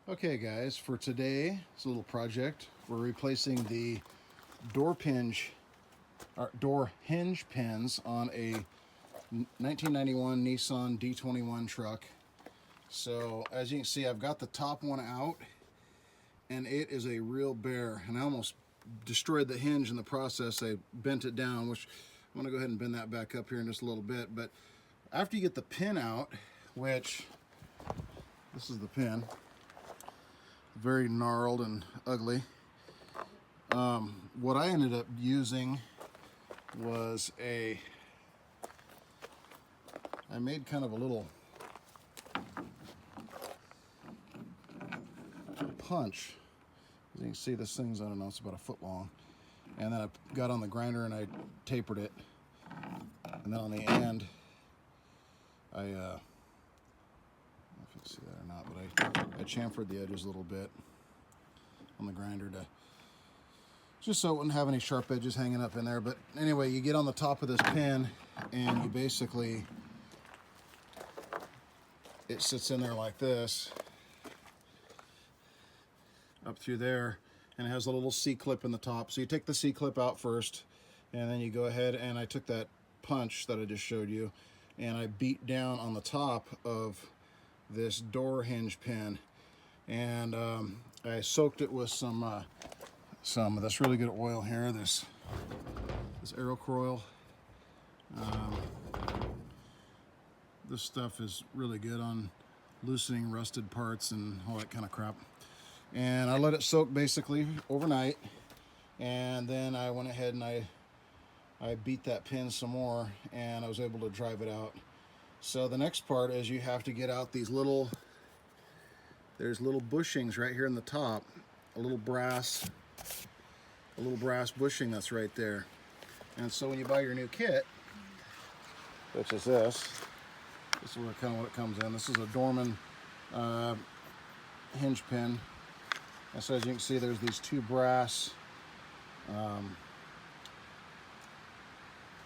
Okay guys, for today, it's a little project. We're replacing the door hinge pins on a 1991 Nissan D-21 truck. So as you can see, I've got the top one out and it is a real bear, and I almost destroyed the hinge in the process. I bent it down, which I'm going to go ahead and bend that back up here in just a little bit. But after you get the pin out, which this is the pin, very gnarled and ugly. What I ended up using was I made kind of a little punch. As you can see, this thing's, I don't know, it's about a foot long. And then I got on the grinder and I tapered it. And then on the end, I don't know if you can see that or not, but I chamfered the edges a little bit on the grinder to just so it wouldn't have any sharp edges hanging up in there. But anyway, you get on the top of this pin and you basically, it sits in there like this, up through there, and it has a little C-clip in the top. So you take the C-clip out first, and then you go ahead, and I took that punch that I just showed you, and I beat down on the top of this door hinge pin, and I soaked it with some of this really good oil here, this Aeroc oil. This stuff is really good on loosening rusted parts and all that kind of crap. And I let it soak basically overnight, and then I went ahead and I beat that pin some more, and I was able to drive it out. So the next part is you have to get out these there's little bushings right here in the top, a little brass bushing that's right there. And so when you buy your new kit, which is this is kind of what it comes in. This is a Dorman hinge pin. And so as you can see, there's these two brass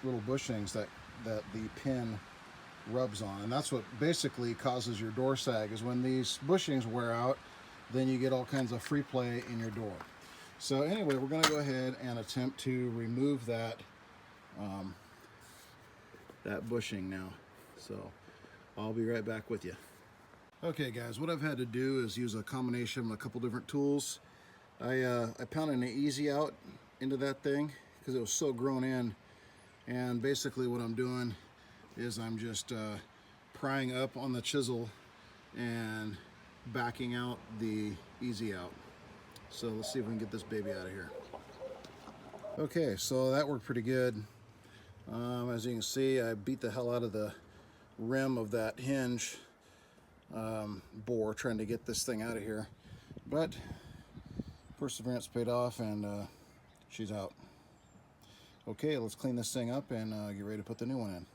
little bushings that the pin rubs on, and that's what basically causes your door sag. Is when these bushings wear out, then you get all kinds of free play in your door. So anyway, we're going to go ahead and attempt to remove that that bushing now. So I'll be right back with you. Okay guys, what I've had to do is use a combination of a couple different tools. I pounded an easy out into that thing because it was so grown in, and basically what I'm doing is I'm just prying up on the chisel and backing out the easy out. So let's see if we can get this baby out of here. Okay, so that worked pretty good. As you can see, I beat the hell out of the rim of that hinge bore trying to get this thing out of here, but perseverance paid off, and she's out. Okay, let's clean this thing up and get ready to put the new one in.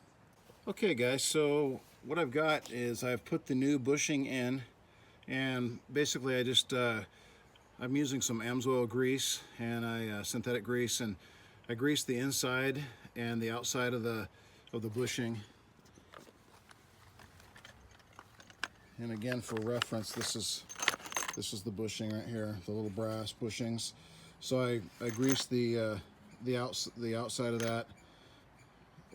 Okay guys, so what I've got is I've put the new bushing in, and basically I just I'm using some AMSOIL grease and synthetic grease, and I greased the inside and the outside of the bushing. And again, for reference, this is the bushing right here, the little brass bushings. So I greased the outside of that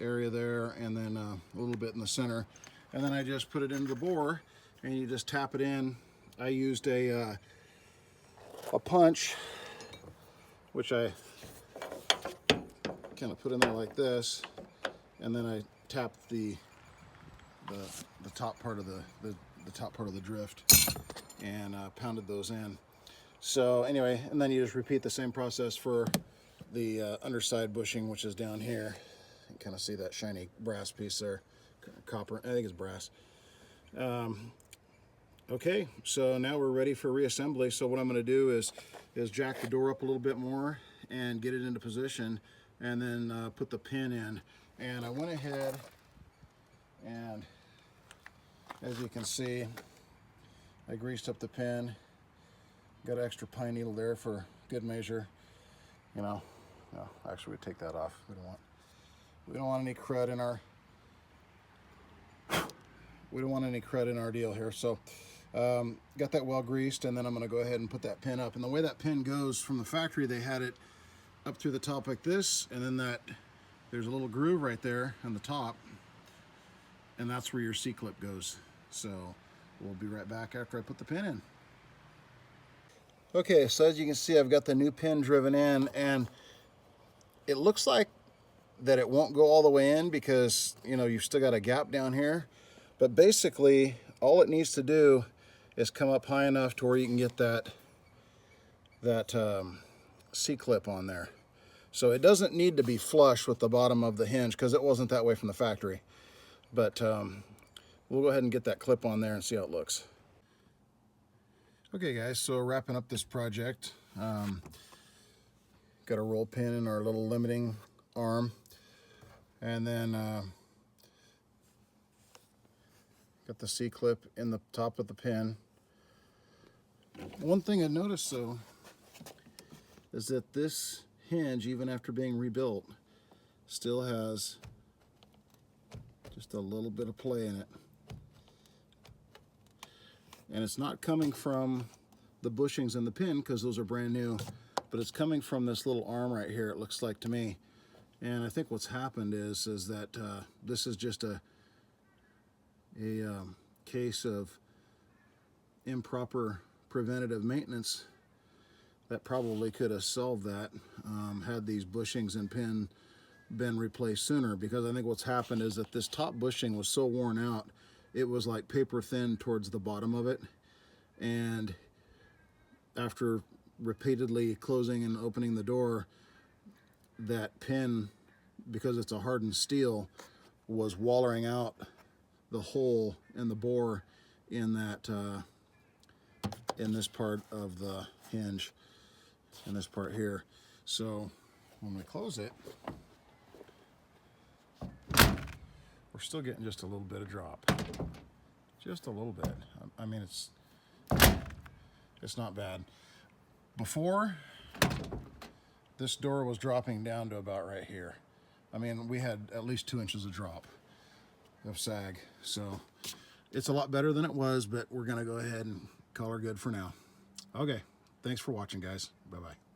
area there, and then a little bit in the center, and then I just put it into the bore, and you just tap it in. I used a punch, which I kind of put in there like this, and then I tapped the top part of the top part of the drift and pounded those in. So anyway, and then you just repeat the same process for the underside bushing, which is down here. You can kind of see that shiny brass piece there, copper, I think it's brass. Okay, so now we're ready for reassembly. So what I'm going to do is jack the door up a little bit more and get it into position, and then put the pin in. And I went ahead and, as you can see, I greased up the pin, got an extra pine needle there for good measure. You know, no, actually we take that off. We don't want any crud in our deal here. So Got that well greased, and then I'm going to go ahead and put that pin up. And the way that pin goes from the factory, they had it up through the top like this, and then there's a little groove right there on the top, and that's where your C-clip goes. So we'll be right back after I put the pin in. Okay, so as you can see, I've got the new pin driven in, and it looks like that it won't go all the way in because, you know, you've still got a gap down here. But basically, all it needs to do is come up high enough to where you can get that C-clip on there. So it doesn't need to be flush with the bottom of the hinge because it wasn't that way from the factory. But we'll go ahead and get that clip on there and see how it looks. Okay guys, so wrapping up this project. Got a roll pin in our little limiting arm. And then got the C-clip in the top of the pin. One thing I noticed though is that this hinge, even after being rebuilt, still has just a little bit of play in it. And it's not coming from the bushings in the pin because those are brand new, but it's coming from this little arm right here, it looks like to me. And I think what's happened is that this is just a case of improper preventative maintenance that probably could have solved that had these bushings and pin been replaced sooner. Because I think what's happened is that this top bushing was so worn out, it was like paper thin towards the bottom of it. And after repeatedly closing and opening the door, that pin, because it's a hardened steel, was wallering out the hole in the bore in that in this part of the hinge, in this part here. So when we close it, we're still getting just a little bit of drop, just a little bit. I mean, it's not bad. Before, this door was dropping down to about right here. I mean, we had at least 2 inches of drop of sag. So it's a lot better than it was, but we're gonna go ahead and call her good for now. Okay, thanks for watching, guys. Bye-bye.